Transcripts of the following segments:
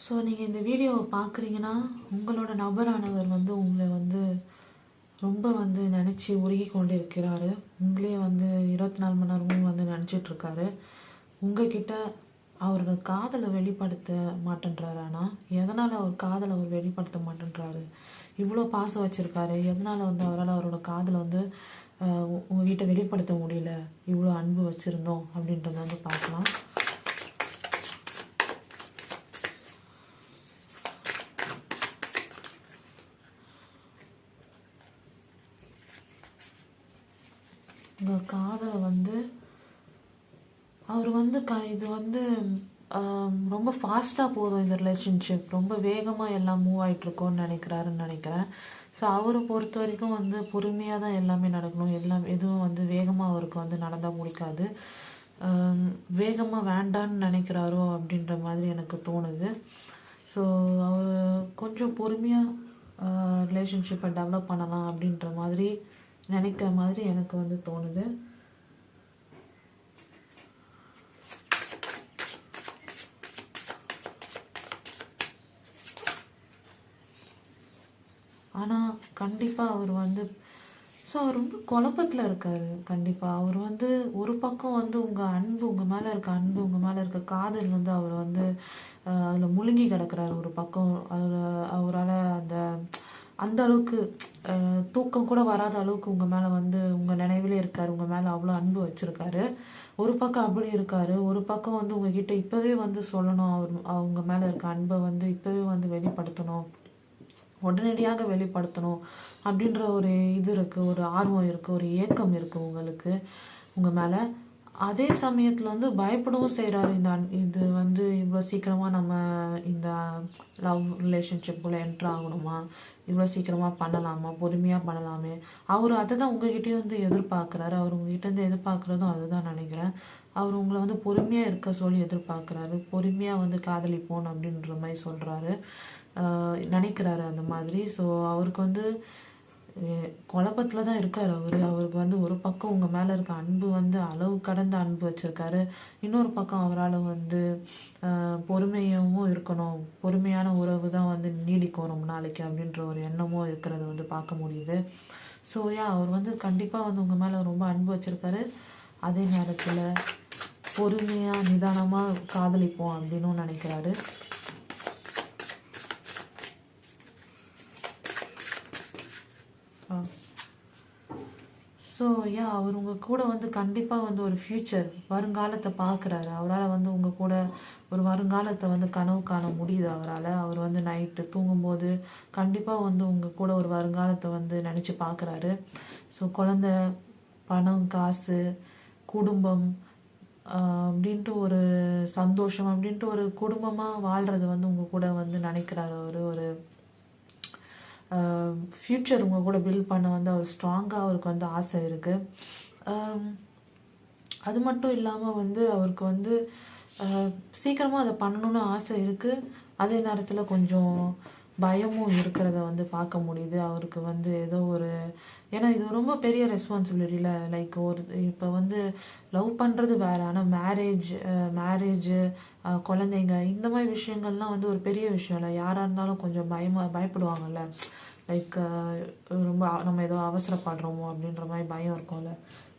So நீங்கள் இந்த வீடியோவை பார்க்குறீங்கன்னா உங்களோட நபரானவர் வந்து உங்களை வந்து ரொம்ப வந்து நினச்சி உருகி கொண்டு இருக்கிறாரு. உங்களே வந்து 24 மணி நேரமும் வந்து நினச்சிட்ருக்காரு. உங்ககிட்ட அவரோட காதலை வெளிப்படுத்த மாட்டேன்றாரு. ஆனால் எதனால் அவர் காதலை அவர் வெளிப்படுத்த மாட்டேன்றாரு? இவ்வளோ பாசம் வச்சுருக்காரு, எதனால் வந்து அவரால் அவரோட காதலை வந்து உங்ககிட்ட வெளிப்படுத்த முடியல? இவ்வளோ அன்பு வச்சுருந்தோம் அப்படின்றத வந்து பார்க்கலாம். உங்கள் காதலை வந்து அவர் வந்து இது வந்து ரொம்ப ஃபாஸ்ட்டாக போதும், இந்த ரிலேஷன்ஷிப் ரொம்ப வேகமாக எல்லாம் மூவ் ஆகிட்ருக்கோன்னு நினைக்கிறேன். ஸோ அவரை பொறுத்த வரைக்கும் வந்து பொறுமையாக தான் எல்லாமே நடக்கணும். எதுவும் வந்து வேகமாக அவருக்கு வந்து நடந்தால் முடிக்காது. வேகமாக வேண்டான்னு நினைக்கிறாரோ அப்படின்ற மாதிரி எனக்கு தோணுது. ஸோ அவர் கொஞ்சம் பொறுமையாக ரிலேஷன்ஷிப்பை டெவலப் பண்ணலாம் அப்படின்ற மாதிரி நினைக்கிற மாதிரி எனக்கு வந்து தோணுது. ஆனால் கண்டிப்பாக அவர் வந்து அவர் ரொம்ப குழப்பத்தில் இருக்கார். கண்டிப்பாக அவர் வந்து ஒரு பக்கம் வந்து உங்கள் அன்பு, உங்கள் மேலே இருக்க அன்பு, உங்கள் மேலே இருக்க காதல் வந்து அவர் வந்து அதில் முழுங்கி கிடக்கிறார். ஒரு பக்கம் அவரால் அந்த அளவுக்கு தூக்கம் கூட வராத அளவுக்கு உங்கள் மேலே வந்து உங்கள் நினைவிலே இருக்கார். உங்கள் மேலே அவ்வளோ அன்பு வச்சுருக்காரு. ஒரு பக்கம் அப்படி இருக்கார். ஒரு பக்கம் வந்து உங்ககிட்ட இப்போவே வந்து சொல்லணும், அவங்க மேலே இருக்க அன்பை வந்து இப்போவே வந்து வெளிப்படுத்தணும், உடனடியாக வெளிப்படுத்தணும் அப்படின்ற ஒரு இது இருக்குது, ஒரு ஆர்வம் இருக்குது, ஒரு ஏக்கம் இருக்குது உங்களுக்கு உங்கள் மேலே. அதே சமயத்தில் வந்து பயப்படவும் செய்கிறாரு. இது வந்து இவ்வளோ சீக்கிரமாக நம்ம இந்த லவ் ரிலேஷன்ஷிப்புக்குள்ளே என்ட்ரு ஆகணுமா, இவ்வளோ சீக்கிரமாக பண்ணலாமா, பொறுமையாக பண்ணலாமே. அவர் அதை தான் உங்ககிட்டயும் வந்து எதிர்பார்க்குறாரு. அவர் உங்ககிட்டேருந்து எதிர்பார்க்குறதும் அதுதான் நினைக்கிறேன். அவர் உங்களை வந்து பொறுமையாக இருக்க சொல்லி எதிர்பார்க்குறாரு. பொறுமையாக வந்து காதலிப்போம் அப்படின்ற மாதிரி சொல்கிறாரு, நினைக்கிறாரு அந்த மாதிரி. ஸோ அவருக்கு வந்து குழப்பத்தில் தான் இருக்கார். அவருக்கு வந்து ஒரு பக்கம் உங்கள் மேலே இருக்க அன்பு வந்து அளவு கடந்த அன்பு வச்சுருக்காரு. இன்னொரு பக்கம் அவரால் வந்து பொறுமையாகவும் இருக்கணும், பொறுமையான உறவு தான் வந்து நீடிக்கும் ரொம்ப நாளைக்கு அப்படின்ற ஒரு எண்ணமும் இருக்கிறத வந்து பார்க்க முடியுது. ஸோ அவர் வந்து கண்டிப்பாக வந்து உங்கள் மேலே ரொம்ப அன்பு வச்சுருக்காரு. அதே நேரத்தில் பொறுமையாக நிதானமாக காதலிப்போம் அப்படின்னு நினைக்கிறாரு. ஸோ அவர் உங்கள் கூட வந்து கண்டிப்பாக வந்து ஒரு ஃப்யூச்சர், வருங்காலத்தை பார்க்குறாரு. அவரால் வந்து உங்கள் கூட ஒரு வருங்காலத்தை வந்து கனவு காண முடியுது அவரால். அவர் வந்து நைட்டு தூங்கும்போது கண்டிப்பாக வந்து உங்கள் கூட ஒரு வருங்காலத்தை வந்து நினச்சி பார்க்குறாரு. ஸோ குழந்த, பணம், காசு, குடும்பம் அப்படின்ட்டு ஒரு சந்தோஷம் அப்படின்ட்டு ஒரு குடும்பமாக வாழ்கிறது வந்து உங்கள் கூட வந்து நினைக்கிறாரு. ஒரு ஃப்யூச்சர் உங்கள் கூட பில்ட் பண்ண வந்து அவர் ஸ்ட்ராங்காக அவருக்கு வந்து ஆசை இருக்குது. அது மட்டும் இல்லாமல் வந்து அவருக்கு வந்து சீக்கிரமாக அதை பண்ணணுன்னு ஆசை இருக்குது. அதே நேரத்தில் கொஞ்சம் பயமும் இருக்கிறத வந்து பார்க்க முடியுது. அவருக்கு வந்து ஏதோ ஒரு, ஏன்னா இது ரொம்ப பெரிய ரெஸ்பான்சிபிலிட்டியில், லைக் இப்போ வந்து லவ் பண்ணுறது வேறு, ஆனால் மேரேஜு குழந்தைங்க இந்த மாதிரி விஷயங்கள்லாம் வந்து ஒரு பெரிய விஷயம் இல்லை. யாராக இருந்தாலும் கொஞ்சம் பயப்படுவாங்கல்ல, லைக் ரொம்ப நம்ம ஏதோ அவசரப்படுறோமோ அப்படின்ற மாதிரி பயம் இருக்கும்ல.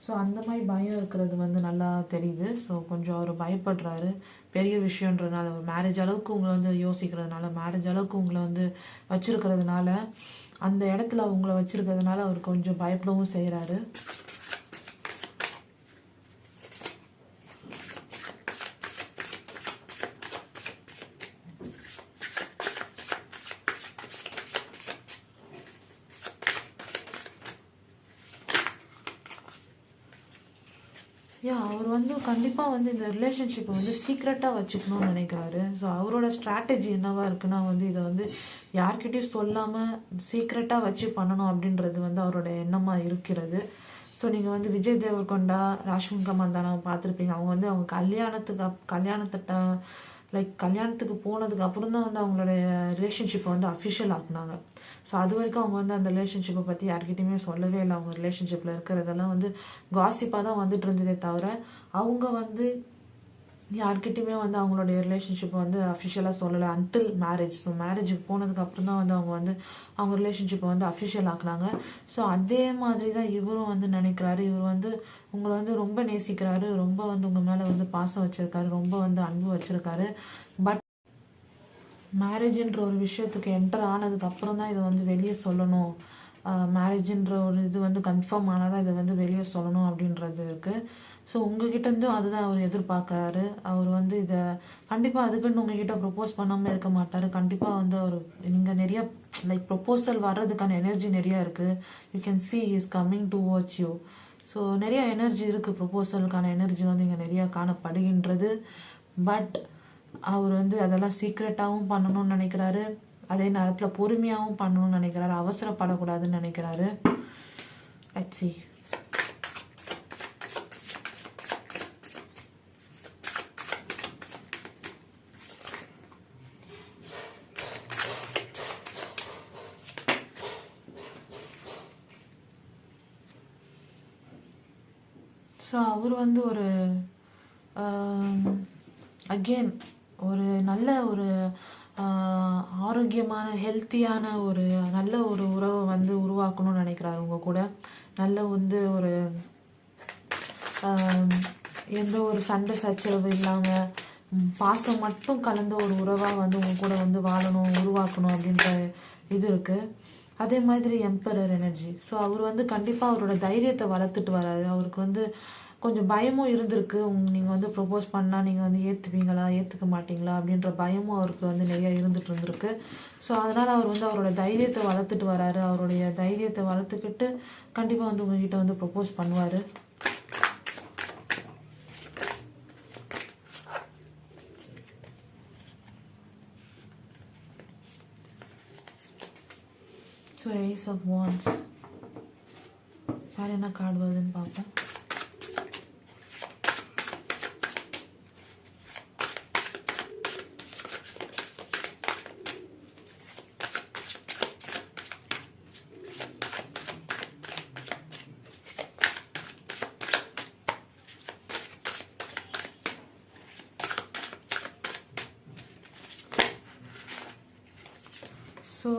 ஸோ அந்த மாதிரி பயம் இருக்கிறது வந்து நல்லா தெரியுது. ஸோ கொஞ்சம் அவர் பயப்படுறாரு. பெரிய விஷயன்றதுனால, மேரேஜ் அளவுக்கு உங்களை வந்து யோசிக்கிறதுனால, மேரேஜ் அளவுக்கு உங்களை வந்து வச்சுருக்கிறதுனால, அந்த இடத்துல அவங்கள வச்சுருக்கிறதுனால அவர் கொஞ்சம் பயப்படவும் செய்கிறாரு. அவர் வந்து கண்டிப்பாக வந்து இந்த ரிலேஷன்ஷிப்பை வந்து சீக்ரெட்டாக வச்சுக்கணும்னு நினைக்கிறாரு. ஸோ அவரோட ஸ்ட்ராட்டஜி என்னவா இருக்குன்னா வந்து இதை வந்து யார்கிட்டையும் சொல்லாமல் சீக்ரெட்டாக வச்சு பண்ணணும் அப்படின்றது வந்து அவரோட எண்ணமாக இருக்கிறது. ஸோ நீங்கள் வந்து விஜய் தேவர்கொண்டா, ராஷ்மிகா மந்தானாவை பார்த்துருப்பீங்க. அவங்க வந்து அவங்க கல்யாணத்துக்கு போனதுக்கு அப்புறம் தான் வந்து அவங்களோட ரிலேஷன்ஷிப்பை வந்து அஃபிஷியல் ஆக்குனாங்க. ஸோ அது வரைக்கும் அவங்க வந்து அந்த ரிலேஷன்ஷிப்பை பற்றி யார்கிட்டையுமே சொல்லவே இல்லை. அவங்க ரிலேஷன்ஷிப்பில் இருக்கிறதெல்லாம் வந்து காசிப்பாக தான் வந்துட்டு இருந்ததே தவிர அவங்க வந்து யார்கிட்டயுமே வந்து அவங்களுடைய ரிலேஷன்ஷிப் வந்து அஃபிஷியலாக சொல்லலை அன்டில் மேரேஜ். ஸோ மேரேஜுக்கு போனதுக்கு அப்புறம் தான் வந்து அவங்க வந்து அவங்க ரிலேஷன்ஷிப்பை வந்து அஃபிஷியல் ஆக்குனாங்க. ஸோ அதே மாதிரி தான் இவரும் வந்து நினைக்கிறாரு. இவர் வந்து உங்களை வந்து ரொம்ப நேசிக்கிறாரு, ரொம்ப வந்து உங்கள் மேலே வந்து பாசம் வச்சிருக்காரு, ரொம்ப வந்து அன்பு வச்சிருக்காரு. பட் மேரேஜ்ன்ற ஒரு விஷயத்துக்கு என்டர் ஆனதுக்கு அப்புறம் தான் இதை வந்து வெளியே சொல்லணும். மேரேஜ்ன்ற ஒரு இது வந்து கன்ஃபார்ம் ஆனாதான் இதை வந்து வெளியே சொல்லணும் அப்படின்றது இருக்குது. ஸோ உங்ககிட்ட இருந்தும் அதுதான் அவர் எதிர்பார்க்குறாரு. அவர் வந்து இதை கண்டிப்பாக அதுக்குன்னு உங்ககிட்ட ப்ரொப்போஸ் பண்ணாமல் இருக்க மாட்டார். கண்டிப்பாக வந்து அவர் நீங்கள் நிறைய லைக் ப்ரொப்போசல் வர்றதுக்கான எனர்ஜி நிறையா இருக்குது. You can see is coming towards you. So நிறைய எனர்ஜி இருக்குது, ப்ரொப்போசலுக்கான எனர்ஜி வந்து இங்கே நிறையா காணப்படுகின்றது. பட் அவர் வந்து அதெல்லாம் சீக்ரெட்டாகவும் பண்ணணும்னு நினைக்கிறாரு, அதே நேரத்தில் பொறுமையாகவும் பண்ணணும்னு நினைக்கிறாரு, அவசரப்படக்கூடாதுன்னு நினைக்கிறாரு. Let's see. ஸோ அவர் வந்து ஒரு அகெயின் ஒரு நல்ல ஒரு ஆரோக்கியமான ஹெல்த்தியான ஒரு நல்ல ஒரு உறவை வந்து உருவாக்கணும்னு நினைக்கிறாரு உங்கள் கூட. நல்ல வந்து ஒரு எந்த ஒரு சண்டை சச்சரவு இல்லாமல் பாசம் மட்டும் கலந்த ஒரு உறவாக வந்து உங்கள் கூட வந்து வாழணும், உருவாக்கணும் அப்படின்ற இது இருக்குது. அதே மாதிரி எம்பரர் எனர்ஜி. ஸோ அவர் வந்து கண்டிப்பாக அவரோட தைரியத்தை வளர்த்துட்டு வராரு. அவருக்கு வந்து கொஞ்சம் பயமும் இருந்திருக்கு. நீங்கள் வந்து ப்ரொப்போஸ் பண்ணால் நீங்கள் வந்து ஏற்றுப்பீங்களா ஏற்றுக்க மாட்டீங்களா அப்படின்ற பயமும் அவருக்கு வந்து நிறையா இருந்துட்டு இருந்திருக்கு. ஸோ அதனால் அவர் வந்து அவரோட தைரியத்தை வளர்த்துட்டு வராரு. அவருடைய தைரியத்தை வளர்த்துக்கிட்டு கண்டிப்பாக வந்து உங்ககிட்ட வந்து ப்ரொப்போஸ் பண்ணுவார். ஸோ ஏஸ் ஆஃப் வாண்ட்ஸ் வேறு என்ன கார்டு வருதுன்னு பார்ப்போம். ஸோ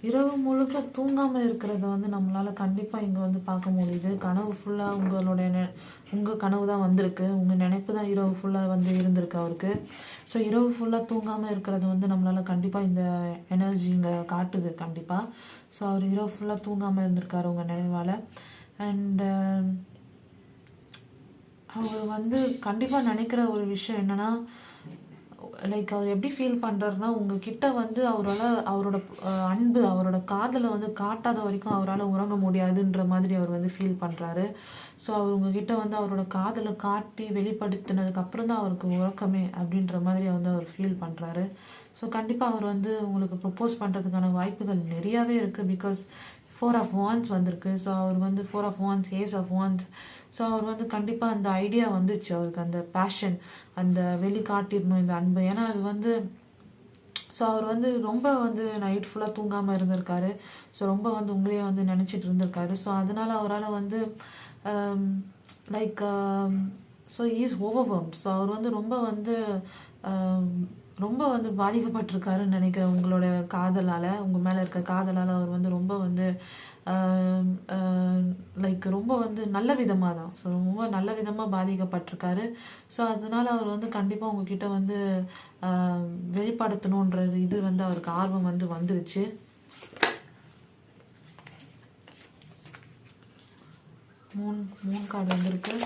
இரவு முழுக்க தூங்காமல் இருக்கிறத வந்து நம்மளால் கண்டிப்பாக இங்கே வந்து பார்க்க முடியுது. கனவு ஃபுல்லாக உங்கள் கனவு தான் வந்திருக்கு, உங்கள் நினைப்பு தான் இரவு ஃபுல்லாக வந்து இருந்திருக்கு அவருக்கு. ஸோ இரவு ஃபுல்லாக தூங்காமல் இருக்கிறது வந்து நம்மளால் கண்டிப்பாக இந்த எனர்ஜி இங்கே காட்டுது கண்டிப்பாக. ஸோ அவர் இரவு ஃபுல்லாக தூங்காமல் இருந்திருக்காரு உங்கள் நினைவால். அண்டு அவர் வந்து கண்டிப்பாக நினைக்கிற ஒரு விஷயம் என்னென்னா, லைக் அவர் எப்படி ஃபீல் பண்ணுறாருன்னா, உங்ககிட்ட வந்து அவரோட அன்பு அவரோட காதலை வந்து காட்டாத வரைக்கும் அவரால் உறங்க முடியாதுன்ற மாதிரி அவர் வந்து ஃபீல் பண்ணுறாரு. ஸோ அவர் உங்ககிட்ட வந்து அவரோட காதலை காட்டி வெளிப்படுத்தினதுக்கு அப்புறம் தான் அவருக்கு உறக்கமே அப்படின்ற மாதிரி வந்து அவர் ஃபீல் பண்ணுறாரு. ஸோ கண்டிப்பாக அவர் வந்து உங்களுக்கு ப்ரப்போஸ் பண்ணுறதுக்கான வாய்ப்புகள் நிறையாவே இருக்குது. பிகாஸ் 4 ஆஃப் வாண்ட்ஸ் வந்திருக்கு. ஸோ அவர் வந்து 4 of wands, ace of wands. So அவர் வந்து கண்டிப்பாக அந்த ஐடியா வந்துச்சு அவருக்கு, அந்த பேஷன், அந்த வெளிக்காட்டிடணும் இந்த அன்பு. ஏன்னா அது வந்து ஸோ அவர் வந்து ரொம்ப வந்து நைட் ஃபுல்லாக தூங்காமல் இருந்திருக்காரு. ஸோ ரொம்ப வந்து உங்களையே வந்து நினச்சிட்டு இருந்திருக்காரு. ஸோ அதனால் அவரால் வந்து like so is overwhelmed. So அவர் வந்து ரொம்ப வந்து பாதிக்கப்பட்டிருக்காருன்னு நினைக்கிறேன் உங்களோட காதலால், உங்கள் மேலே இருக்க காதலால். அவர் வந்து ரொம்ப வந்து லைக் ரொம்ப வந்து நல்ல விதமாக தான், ஸோ ரொம்ப நல்ல விதமாக பாதிக்கப்பட்டிருக்காரு. ஸோ அதனால் அவர் வந்து கண்டிப்பாக உங்ககிட்ட வந்து வெளிப்படுத்தணுன்ற இது வந்து அவருக்கு ஆர்வம் வந்து வந்துருச்சு. மூணு கார்டு வந்திருக்கு.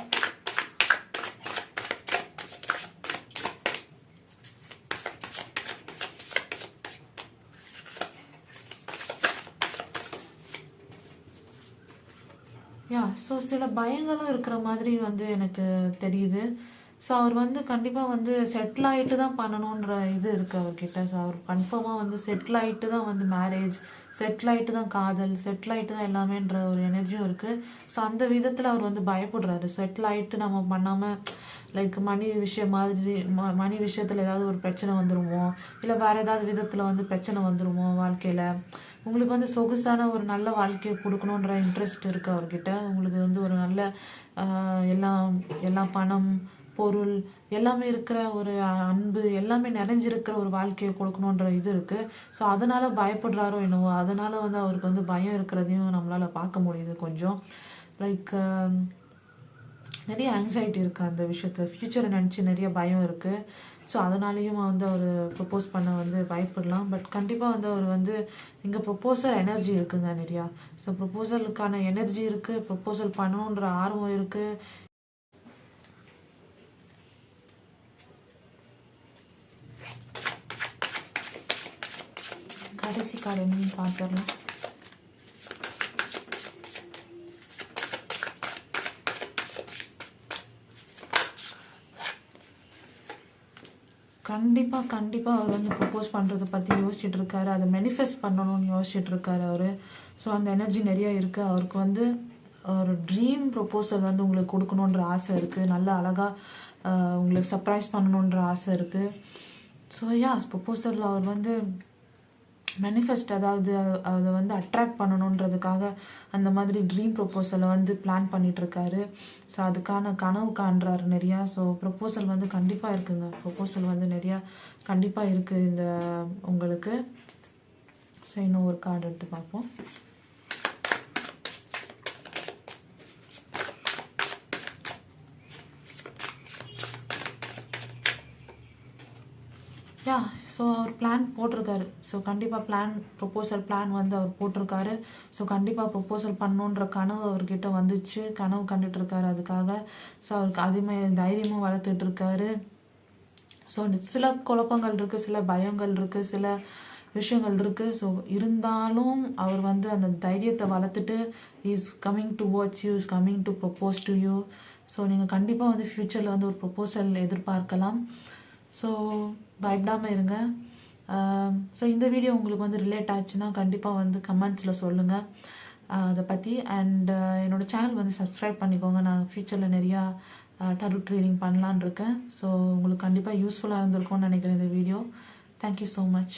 ஸோ சில பயங்களும் இருக்கிற மாதிரி வந்து எனக்கு தெரியுது. ஸோ அவர் வந்து கண்டிப்பாக வந்து செட்டில் ஆகிட்டு தான் பண்ணணுன்ற இது இருக்குது அவர்கிட்ட. ஸோ அவர் கன்ஃபார்மாக வந்து செட்டில் ஆகிட்டு தான் வந்து மேரேஜ், செட்டில் ஆகிட்டு தான் காதல், செட்டில் ஆகிட்டு தான் எல்லாமேன்ற ஒரு எனர்ஜியும் இருக்குது. ஸோ அந்த விதத்தில் அவர் வந்து பயப்படுறாரு. செட்டில் ஆகிட்டு நம்ம பண்ணாமல் லைக் மணி விஷயம் மாதிரி மணி விஷயத்தில் ஏதாவது ஒரு பிரச்சனை வந்துடுமோ, இல்லை வேறு ஏதாவது விதத்தில் வந்து பிரச்சனை வந்துடுமோ வாழ்க்கையில். உங்களுக்கு வந்து சொகுசான ஒரு நல்ல வாழ்க்கையை கொடுக்கணுன்ற இன்ட்ரெஸ்ட் இருக்குது அவர்கிட்ட. உங்களுக்கு வந்து ஒரு நல்ல எல்லாம் பணம், பொருள் எல்லாமே இருக்கிற ஒரு அன்பு எல்லாமே நிறைஞ்சிருக்கிற ஒரு வாழ்க்கையை கொடுக்கணுன்ற இது இருக்குது. ஸோ அதனால பயப்படுறாரோ என்னவோ, அதனால வந்து அவருக்கு வந்து பயம் இருக்கிறதையும் நம்மளால பார்க்க முடியுது கொஞ்சம். லைக் நிறைய ஆங்ஸைட்டி இருக்குது அந்த விஷயத்தில், ஃப்யூச்சரை நினச்சி நிறைய பயம் இருக்குது. ஸோ அதனாலேயும் வந்து அவர் ப்ரப்போஸ் பண்ண வந்து பயப்படலாம். பட் கண்டிப்பாக வந்து அவர் வந்து இங்கே ப்ரொப்போசல் எனர்ஜி இருக்குங்க நிறையா. ஸோ ப்ரொப்போசலுக்கான எனர்ஜி இருக்குது, ப்ரொப்போசல் பண்ணணுன்ற ஆர்வம் இருக்குது. கடைசி கார்டு என்னன்னு பார்த்துடலாம். கண்டிப்பாக அவர் வந்து ப்ரப்போஸ் பண்ணுறதை பற்றி யோசிச்சுட்டு இருக்காரு, அதை மேனிஃபெஸ்ட் பண்ணணும்னு யோசிச்சுட்டு இருக்காரு அவர். ஸோ அந்த எனர்ஜி நிறையா இருக்குது அவருக்கு. வந்து ஒரு ட்ரீம் ப்ரொப்போசல் வந்து உங்களுக்கு கொடுக்கணுன்ற ஆசை இருக்குது, நல்ல அழகாக உங்களுக்கு சர்ப்ரைஸ் பண்ணணுன்ற ஆசை இருக்குது. ஸோ ப்ரொப்போசலில் அவர் வந்து மேனிஃபெஸ்ட், அதாவது அதை வந்து அட்ராக்ட் பண்ணணுன்றதுக்காக அந்த மாதிரி ட்ரீம் ப்ரொப்போசலை வந்து பிளான் பண்ணிகிட்ருக்காரு. ஸோ அதுக்கான கனவு காண்றாரு நிறையா. ஸோ ப்ரொப்போசல் வந்து கண்டிப்பாக இருக்குங்க, ப்ரொப்போசல் வந்து நிறையா கண்டிப்பாக இருக்குது இந்த உங்களுக்கு. ஸோ இன்னும் ஒரு கார்டு எடுத்து பார்ப்போம். ஸோ அவர் பிளான் போட்டிருக்காரு. ஸோ கண்டிப்பாக ப்ரொப்போசல் பிளான் வந்து அவர் போட்டிருக்காரு. ஸோ கண்டிப்பாக ப்ரொப்போசல் பண்ணணுன்ற கனவு அவர்கிட்ட வந்துச்சு, கனவு கண்டுட்ருக்காரு அதுக்காக. ஸோ அவருக்கு அதுமே தைரியமும் வளர்த்துட்ருக்காரு. ஸோ சில குழப்பங்கள் இருக்குது, சில பயங்கள் இருக்குது, சில விஷயங்கள் இருக்குது. ஸோ இருந்தாலும் அவர் வந்து அந்த தைரியத்தை வளர்த்துட்டு is coming towards you, is coming to propose to you. So நீங்கள் கண்டிப்பாக வந்து ஃப்யூச்சரில் வந்து ஒரு ப்ரொப்போசல் எதிர்பார்க்கலாம். ஸோ பயப்படாமல் இருங்க. ஸோ இந்த வீடியோ உங்களுக்கு வந்து ரிலேட் ஆச்சுன்னா கண்டிப்பாக வந்து கமெண்ட்ஸில் சொல்லுங்கள் அதை பற்றி. அண்ட் என்னோடய சேனல் வந்து சப்ஸ்கிரைப் பண்ணிக்கோங்க. நான் ஃப்யூச்சரில் நிறையா டாரட் ரீடிங் பண்ணலான் இருக்கேன். ஸோ உங்களுக்கு கண்டிப்பாக யூஸ்ஃபுல்லாக இருந்திருக்கும்னு நினைக்கிறேன் இந்த வீடியோ. Thank you so much.